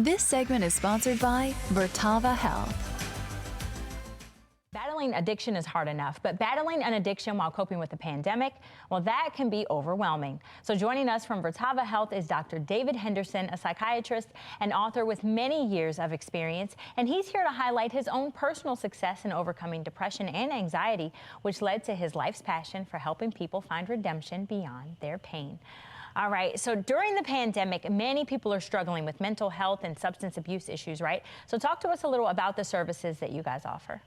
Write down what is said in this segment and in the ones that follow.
This segment is sponsored by Vertava Health. Battling addiction is hard enough, but battling an addiction while coping with the pandemic, well, that can be overwhelming. So joining us from Vertava Health is Dr. David Henderson, a psychiatrist and author with many years of experience, and he's here to highlight his own personal success in overcoming depression and anxiety, which led to his life's passion for helping people find redemption beyond their pain. All right, so during the pandemic, many people are struggling with mental health and substance abuse issues, right? So talk to us a little about the services that you guys offer.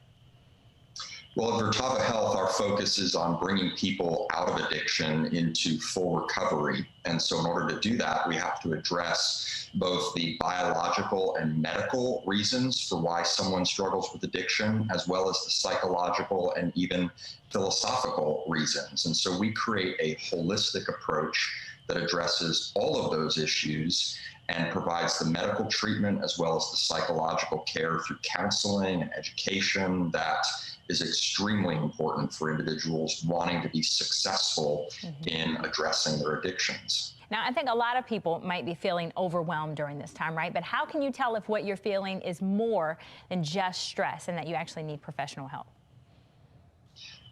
Well, at Vertava Health, our focus is on bringing people out of addiction into full recovery. And so in order to do that, we have to address both the biological and medical reasons for why someone struggles with addiction, as well as the psychological and even philosophical reasons. And so we create a holistic approach that addresses all of those issues and provides the medical treatment as well as the psychological care through counseling and education that is extremely important for individuals wanting to be successful in addressing their addictions. Now, I think a lot of people might be feeling overwhelmed during this time, right? But how can you tell if what you're feeling is more than just stress and that you actually need professional help?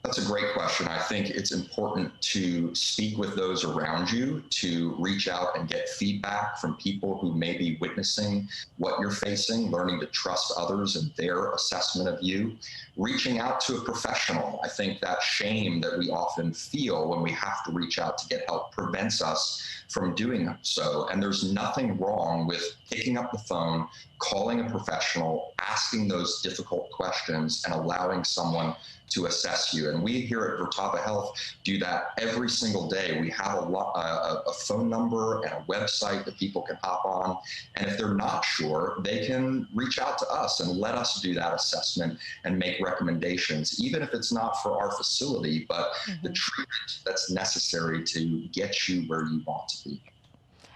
That's a great question. I think it's important to speak with those around you, to reach out and get feedback from people who may be witnessing what you're facing, learning to trust others and their assessment of you, reaching out to a professional. I think that shame that we often feel when we have to reach out to get help prevents us from doing so. And there's nothing wrong with picking up the phone, calling a professional, asking those difficult questions, and allowing someone to assess you. And we here at Vertava Health do that every single day. We have a phone number and a website that people can hop on. And if they're not sure, they can reach out to us and let us do that assessment and make recommendations, even if it's not for our facility, but the treatment that's necessary to get you where you want to be.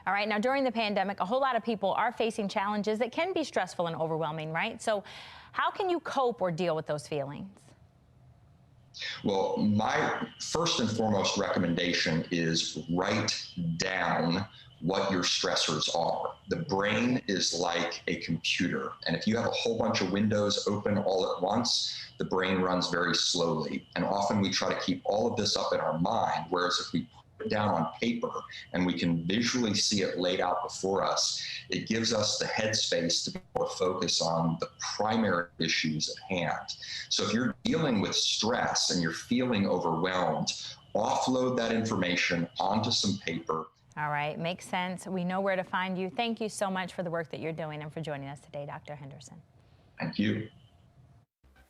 All right, now during the pandemic, a whole lot of people are facing challenges that can be stressful and overwhelming, right? So how can you cope or deal with those feelings? Well, my first and foremost recommendation is write down what your stressors are. The brain is like a computer, and if you have a whole bunch of windows open all at once, the brain runs very slowly. And often we try to keep all of this up in our mind, whereas if we put it down on paper and we can visually see it laid out before us, it gives us the headspace to be able to focus on the primary issues at hand. So if you're dealing with stress and you're feeling overwhelmed, offload that information onto some paper. All right, makes sense. We know where to find you. Thank you so much for the work that you're doing and for joining us today, Dr. Henderson. Thank you.